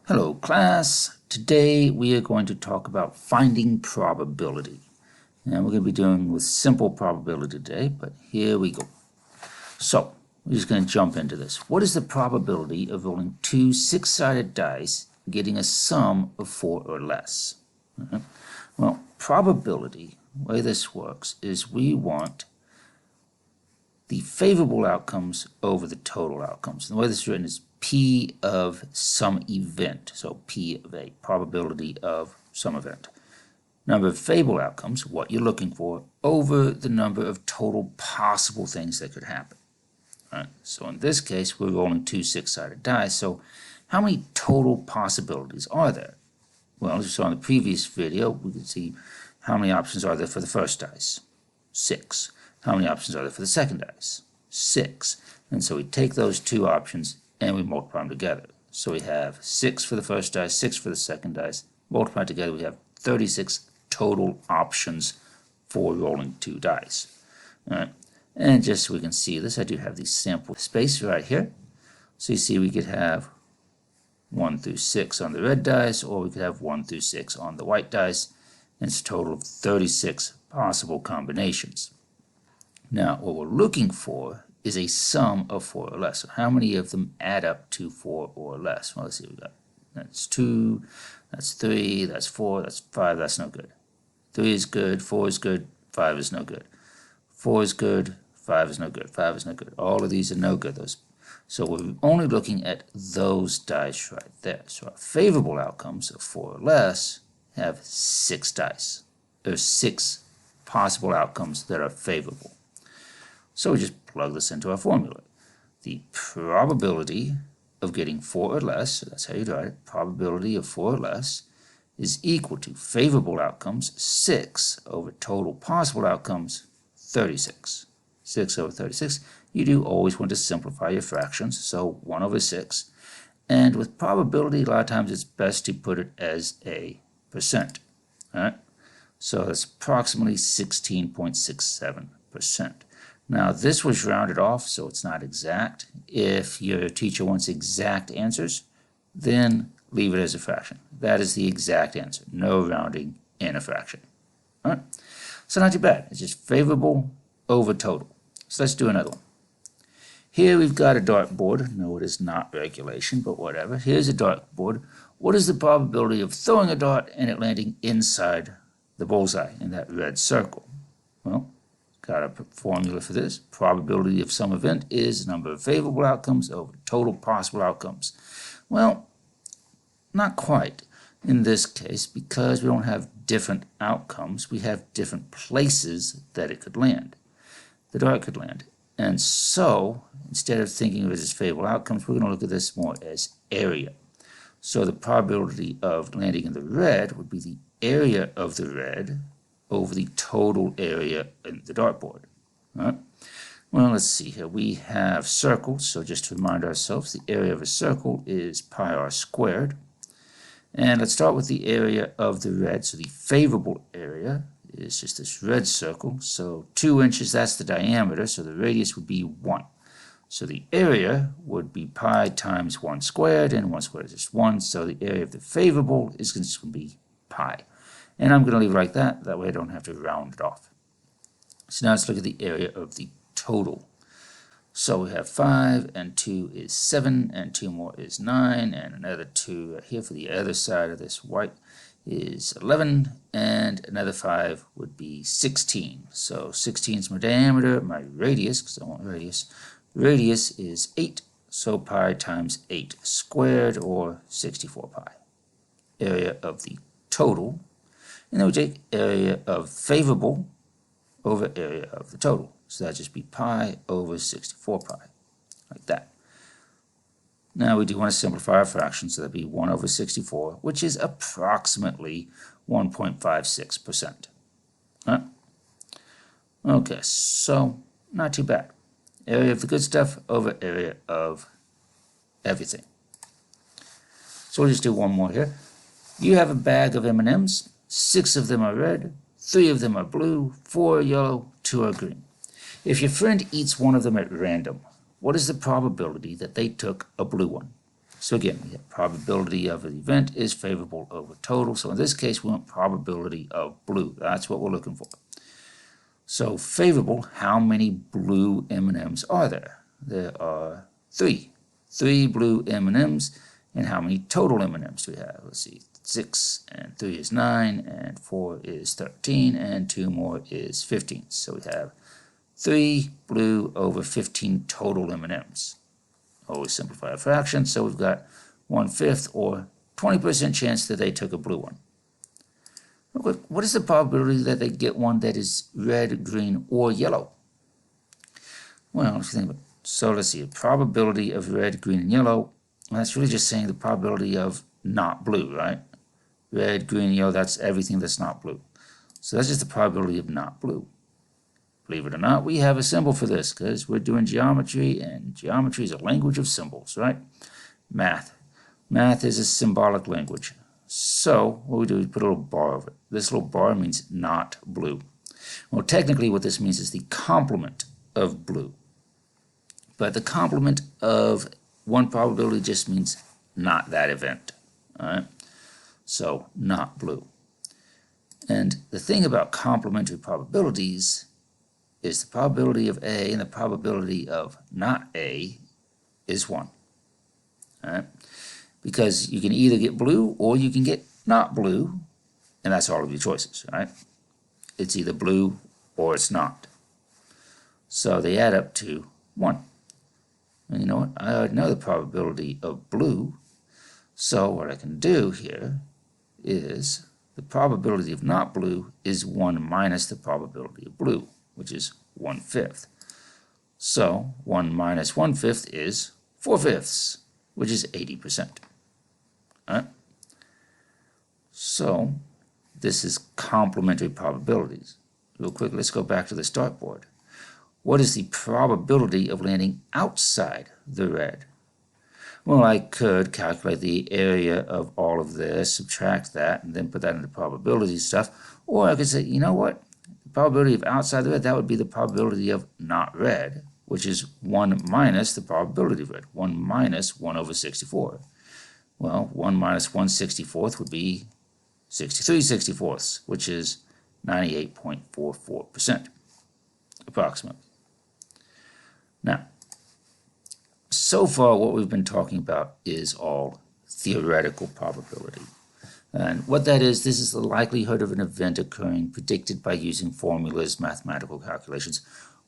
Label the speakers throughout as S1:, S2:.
S1: Hello class, today we are going to talk about finding probability. And we're going to be doing with simple probability today, but here we go. So, we're just going to jump into this. What is the probability of rolling two six-sided dice getting a sum of 4 or less? Well, probability, the way this works is we want the favorable outcomes over the total outcomes. And the way this is written is P of some event, so P of a probability of some event. Number of favorable outcomes, what you're looking for, over the number of total possible things that could happen. All right, so in this case, we're rolling two six-sided dice, so how many total possibilities are there? Well, as you saw in the previous video, we can see how many options are there for the first dice? 6. How many options are there for the second dice? 6. And so we take those two options and we multiply them together. So we have 6 for the first dice, 6 for the second dice. Multiplied together, we have 36 total options for rolling two dice. All right. And just so we can see this, I do have the sample space right here. So you see we could have 1 through 6 on the red dice, or we could have 1 through 6 on the white dice. And it's a total of 36 possible combinations. Now, what we're looking for is a sum of 4 or less. So how many of them add up to 4 or less? Well, let's see. We got that's 2, that's 3, that's 4, that's 5. That's no good. 3 is good, 4 is good, 5 is no good. 4 is good, 5 is no good, 5 is no good. All of these are no good. So we're only looking at those dice right there. So our favorable outcomes of 4 or less have 6 dice. There's 6 possible outcomes that are favorable. So we just plug this into our formula. The probability of getting 4 or less, so that's how you write it, probability of 4 or less, is equal to favorable outcomes, 6 over total possible outcomes, 36. 6 over 36. You do always want to simplify your fractions, so 1 over 6. And with probability, a lot of times it's best to put it as a percent. All right? So that's approximately 16.67%. Now, this was rounded off, so it's not exact. If your teacher wants exact answers, then leave it as a fraction. That is the exact answer. No rounding in a fraction. All right? So not too bad. It's just favorable over total. So let's do another one. Here we've got a dartboard. No, it is not regulation, but whatever. Here's a dartboard. What is the probability of throwing a dart and it landing inside the bullseye in that red circle? Well, got a formula for this. Probability of some event is number of favorable outcomes over total possible outcomes. Well, not quite in this case, because we don't have different outcomes. We have different places that it could land. The dart could land. And so, instead of thinking of it as favorable outcomes, we're going to look at this more as area. So the probability of landing in the red would be the area of the red over the total area in the dartboard. All right? Well, let's see here. We have circles, so just to remind ourselves, the area of a circle is pi r squared. And let's start with the area of the red. So the favorable area is just this red circle. So 2 inches, that's the diameter, so the radius would be 1. So the area would be pi times 1 squared, and 1 squared is just 1, so the area of the favorable is going to be pi. And I'm going to leave it like that. That way I don't have to round it off. So now let's look at the area of the total. So we have 5, and 2 is 7, and 2 more is 9, and another 2 right here for the other side of this white is 11, and another 5 would be 16. So 16 is my diameter, my radius, because I want radius. Radius is 8, so pi times 8 squared, or 64 pi. Area of the total. And then we take area of favorable over area of the total. So that'd just be pi over 64 pi, like that. Now we do want to simplify our fraction, so that'd be 1 over 64, which is approximately 1.56%. Right? Okay, so not too bad. Area of the good stuff over area of everything. So we'll just do one more here. You have a bag of M&Ms. 6 of them are red, 3 of them are blue, 4 are yellow, 2 are green. If your friend eats one of them at random, what is the probability that they took a blue one? So again, we have probability of an event is favorable over total. So in this case, we want probability of blue. That's what we're looking for. So favorable, how many blue M&Ms are there? There are 3. 3 blue M&Ms. And how many total M&Ms do we have? Let's see, 6 and 3 is 9, and 4 is 13, and 2 more is 15. So we have 3 blue over 15 total M&Ms. Always simplify a fraction, so we've got 1/5 or 20% chance that they took a blue one. What is the probability that they get one that is red, green, or yellow? Well, if you think about it, so let's see, a probability of red, green, and yellow, well, that's really just saying the probability of not blue, right? Red, green, yellow, that's everything that's not blue. So that's just the probability of not blue. Believe it or not, we have a symbol for this because we're doing geometry, and geometry is a language of symbols, right? Math. Math is a symbolic language. So what we do is put a little bar over it. This little bar means not blue. Well, technically what this means is the complement of blue. But the complement of one probability just means not that event. All right? So not blue. And the thing about complementary probabilities is the probability of A and the probability of not A is 1. All right? Because you can either get blue or you can get not blue, and that's all of your choices, right? It's either blue or it's not. So they add up to 1. And you know what? I already know the probability of blue, so what I can do here is the probability of not blue is 1 minus the probability of blue, which is 1/5. So 1 minus 1/5 is 4/5, which is 80%. Right? So this is complementary probabilities. Real quick, let's go back to the dartboard. What is the probability of landing outside the red? Well, I could calculate the area of all of this, subtract that, and then put that into probability stuff. Or I could say, you know what? The probability of outside the red, that would be the probability of not red, which is 1 minus the probability of red. 1 minus 1 over 64. Well, 1 minus 1/64 would be 63/64, which is 98.44%, approximately. Now, so far what we've been talking about is all theoretical probability. And what that is, this is the likelihood of an event occurring predicted by using formulas, mathematical calculations.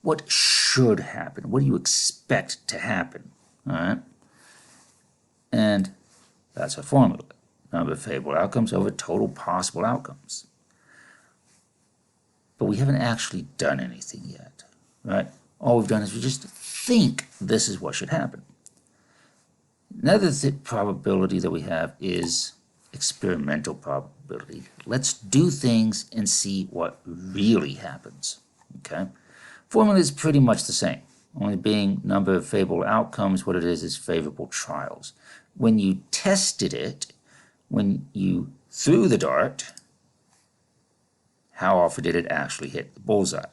S1: What should happen? What do you expect to happen? All right? And that's a formula. Number of favorable outcomes over total possible outcomes. But we haven't actually done anything yet, right? All we've done is we just think this is what should happen. Another probability that we have is experimental probability. Let's do things and see what really happens, okay? Formula is pretty much the same, only being number of favorable outcomes, what it is favorable trials. When you tested it, when you threw the dart, how often did it actually hit the bullseye?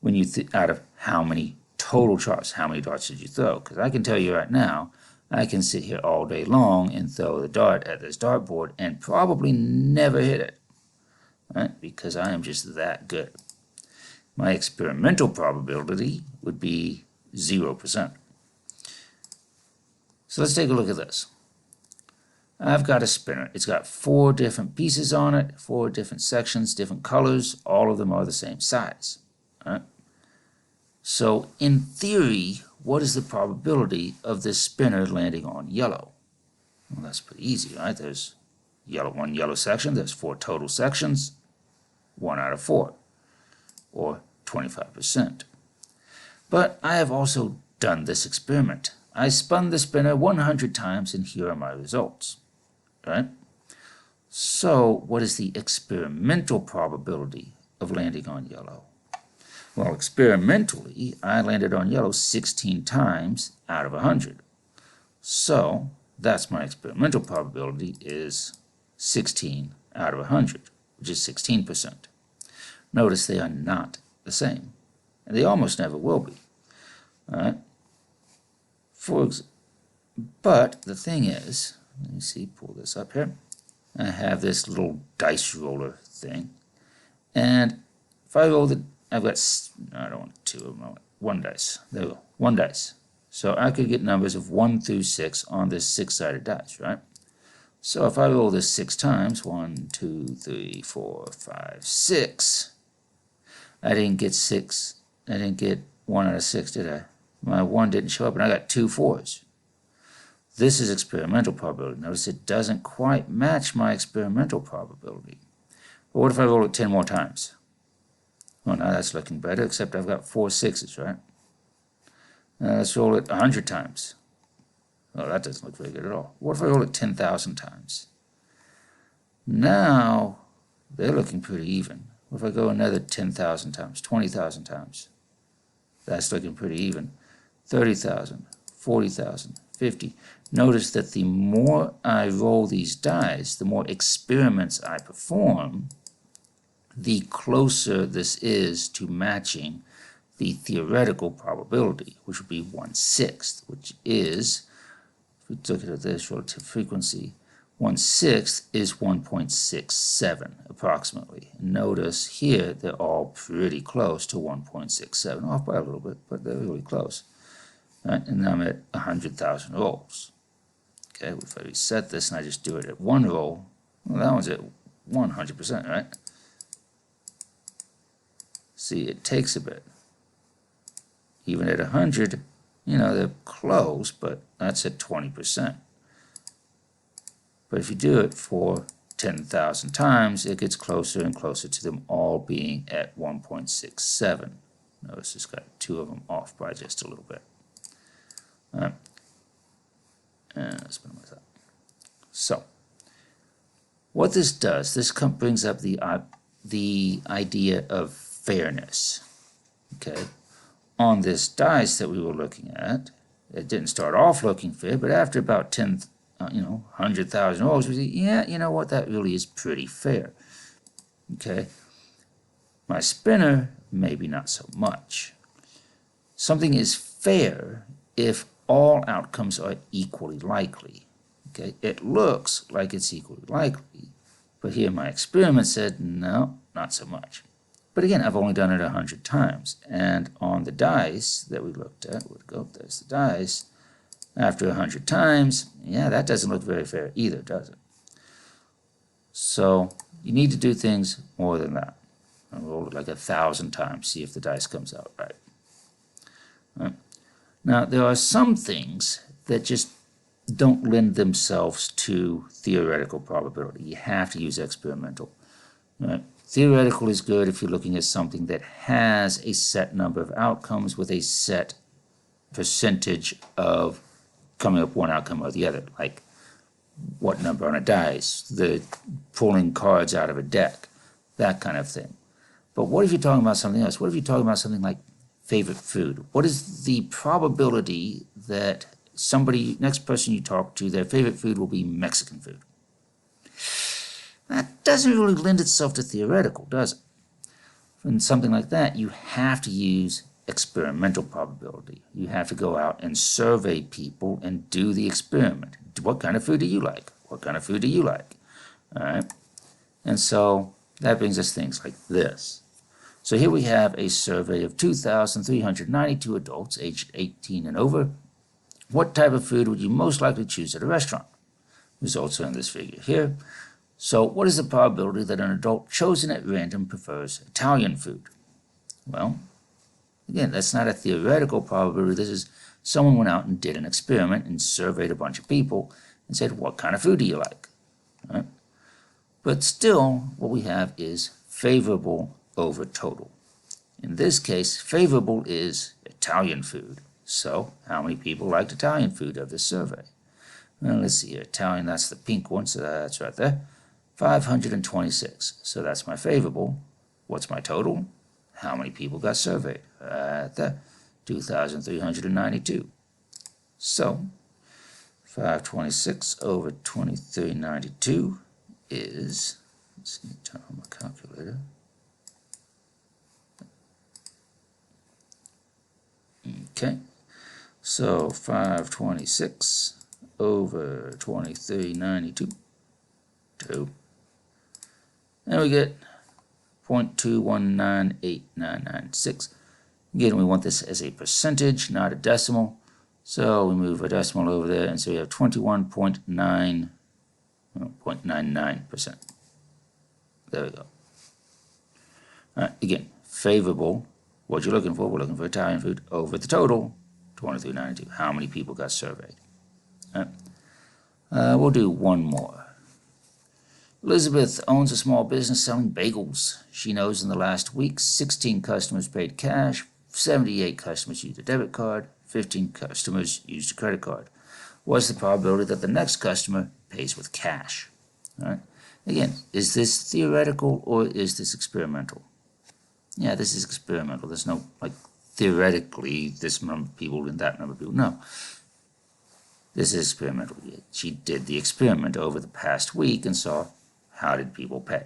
S1: When you out of how many total trials, how many darts did you throw? Because I can tell you right now, I can sit here all day long and throw the dart at this dartboard and probably never hit it, right? Because I am just that good. My experimental probability would be 0%. So let's take a look at this. I've got a spinner. It's got 4 different pieces on it, 4 different sections, different colors. All of them are the same size. Right? So in theory, what is the probability of this spinner landing on yellow? Well, that's pretty easy, right? There's one yellow section. There's 4 total sections. 1 out of 4, or 25%. But I have also done this experiment. I spun the spinner 100 times, and here are my results. Right? So what is the experimental probability of landing on yellow? Well, experimentally, I landed on yellow 16 times out of 100. So that's my experimental probability is 16 out of 100, which is 16%. Notice they are not the same, and they almost never will be. All right? But the thing is, let me see, pull this up here. I have this little dice roller thing. And if I roll the, I've got, I don't want two of them, I want one dice. There we go, one dice. So I could get numbers of 1 through 6 on this 6-sided dice, right? So if I roll this 6 times, 1, 2, 3, 4, 5, 6, I didn't get 6, I didn't get 1 out of 6, did I? My 1 didn't show up, and I got 2 4s. This is experimental probability. Notice it doesn't quite match my experimental probability. But what if I roll it 10 more times? Well, now that's looking better, except I've got 4 6s, right? Now let's roll it 100 times. Well, that doesn't look very good at all. What if I roll it 10,000 times? Now, they're looking pretty even. What if I go another 10,000 times, 20,000 times? That's looking pretty even. 30,000, 40,000, 50. Notice that the more I roll these dice, the more experiments I perform, the closer this is to matching the theoretical probability, which would be 1/6, which is, if we look at this relative frequency, 1/6 is 1.67 approximately. Notice here they're all pretty close to 1.67, off by a little bit, but they're really close. Right? And I'm at 100,000 rolls. Okay, if I reset this and I just do it at 1 roll, well, that one's at 100%, right? See, it takes a bit. Even at 100, you know, they're close, but that's at 20%. But if you do it for 10,000 times, it gets closer and closer to them all being at 1.67. Notice it's got 2 of them off by just a little bit. And let's minimize that. So, what this does, this brings up the idea of fairness. Okay, on this dice that we were looking at, it didn't start off looking fair, but after about 100,000 rolls, we say, yeah, you know what, that really is pretty fair. Okay, my spinner, maybe not so much. Something is fair if all outcomes are equally likely. Okay, it looks like it's equally likely, but here my experiment said, no, not so much. But again, I've only done it 100 times, and on the dice that we looked at, where'd it go? There's the dice. After 100 times, yeah, that doesn't look very fair either, does it? So you need to do things more than that. And roll it like 1,000 times, see if the dice comes out right. Now, there are some things that just don't lend themselves to theoretical probability. You have to use experimental. Right? Theoretical is good if you're looking at something that has a set number of outcomes with a set percentage of coming up one outcome or the other, like what number on a dice, the pulling cards out of a deck, that kind of thing. But what if you're talking about something else? What if you're talking about something like favorite food? What is the probability that somebody, next person you talk to, their favorite food will be Mexican food? That doesn't really lend itself to theoretical, does it? In something like that, you have to use experimental probability. You have to go out and survey people and do the experiment. What kind of food do you like? What kind of food do you like? All right? And so that brings us things like this. So here we have a survey of 2,392 adults aged 18 and over. What type of food would you most likely choose at a restaurant? Results are in this figure here. So what is the probability that an adult chosen at random prefers Italian food? Well, again, that's not a theoretical probability. This is someone went out and did an experiment and surveyed a bunch of people and said, what kind of food do you like? All right? But still, what we have is favorable over total. In this case, favorable is Italian food. So how many people liked Italian food of this survey? Well, let's see here. Italian, that's the pink one, so that's right there. 526. So that's my favorable. What's my total? How many people got surveyed? Right there. 2,392. So 526 over 2,392 is, let's see, turn on my calculator. Okay, so 526 over 2392, 2. And we get 0.2198996. Again, we want this as a percentage, not a decimal. So we move a decimal over there, and so we have 21.99%. There we go. All right, again, favorable. What you're looking for, we're looking for Italian food over the total, 2392. How many people got surveyed? All right. We'll do one more. Elizabeth owns a small business selling bagels. She knows in the last week, 16 customers paid cash, 78 customers used a debit card, 15 customers used a credit card. What's the probability that the next customer pays with cash? All right. Again, is this theoretical or is this experimental? Yeah, this is experimental. There's no, like, theoretically, this number of people and that number of people. No. This is experimental. She did the experiment over the past week and saw how did people pay.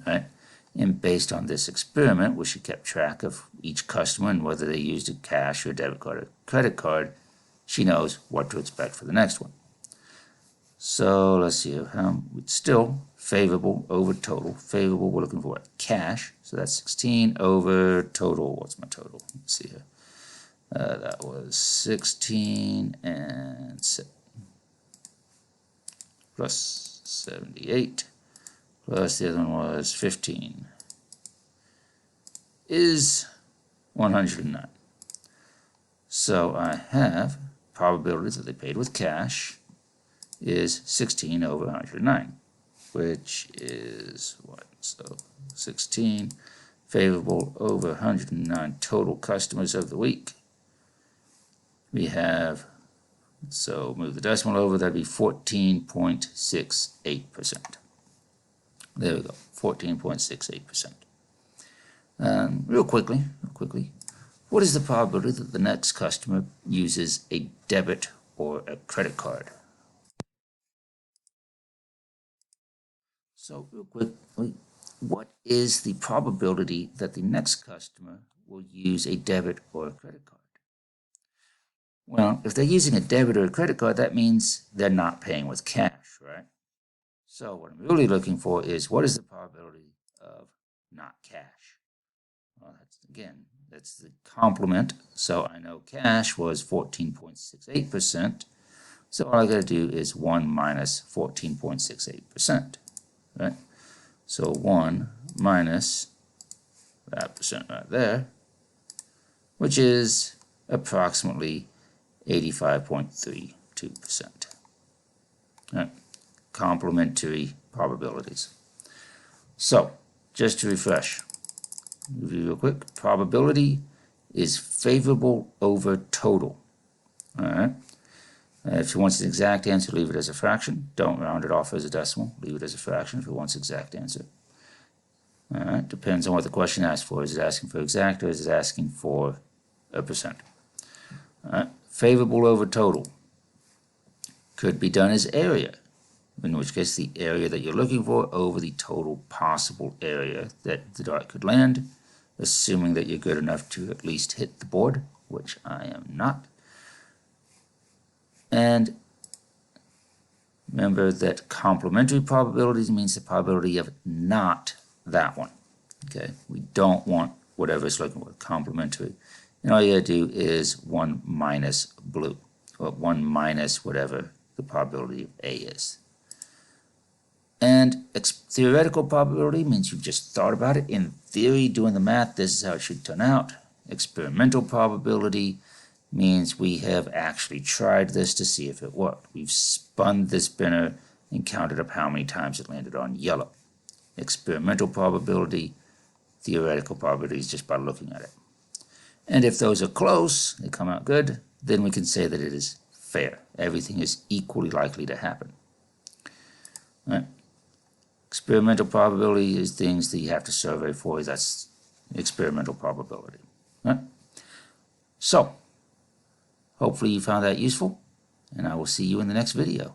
S1: Right? And based on this experiment, where she kept track of each customer and whether they used a cash or a debit card or credit card, she knows what to expect for the next one. So let's see, it's still favorable over total. Favorable, we're looking for what? Cash. So that's 16 over total. What's my total? Let's see here. That was 16 and 7 plus 78 plus the other one was 15 is 109. So I have probability that they paid with cash is 16 over 109, which is what? So 16 favorable over 109 total customers of the week. We have, so move the decimal over, that'd be 14.68%. There we go, 14.68%. Real quickly, what is the probability that the next customer uses a debit or a credit card? So real quickly, what is the probability that the next customer will use a debit or a credit card? Well, if they're using a debit or a credit card, that means they're not paying with cash, right? So what I'm really looking for is what is the probability of not cash? Well, that's the complement. So I know cash was 14.68%. So all I got to do is 1 minus 14.68%, right? So 1 minus that percent right there, which is approximately 85.32%. Right. Complementary probabilities. So, just to refresh, review real quick, probability is favorable over total. All right. If it wants an exact answer, leave it as a fraction. Don't round it off as a decimal. Leave it as a fraction if it wants exact answer. All right. Depends on what the question asks for. Is it asking for exact or is it asking for a percent? All right. Favorable over total could be done as area, in which case the area that you're looking for over the total possible area that the dart could land, assuming that you're good enough to at least hit the board, which I am not. And remember that complementary probabilities means the probability of not that one. Okay, we don't want whatever it's looking for, complementary. And all you gotta do is 1 minus blue, or 1 minus whatever the probability of A is. And theoretical probability means you've just thought about it. In theory, doing the math, this is how it should turn out. Experimental probability means we have actually tried this to see if it worked. We've spun the spinner and counted up how many times it landed on yellow. Experimental probability, theoretical probability is just by looking at it. And if those are close, they come out good, then we can say that it is fair. Everything is equally likely to happen. All right. Experimental probability is things that you have to survey for. That's experimental probability. All right. So, hopefully you found that useful, and I will see you in the next video.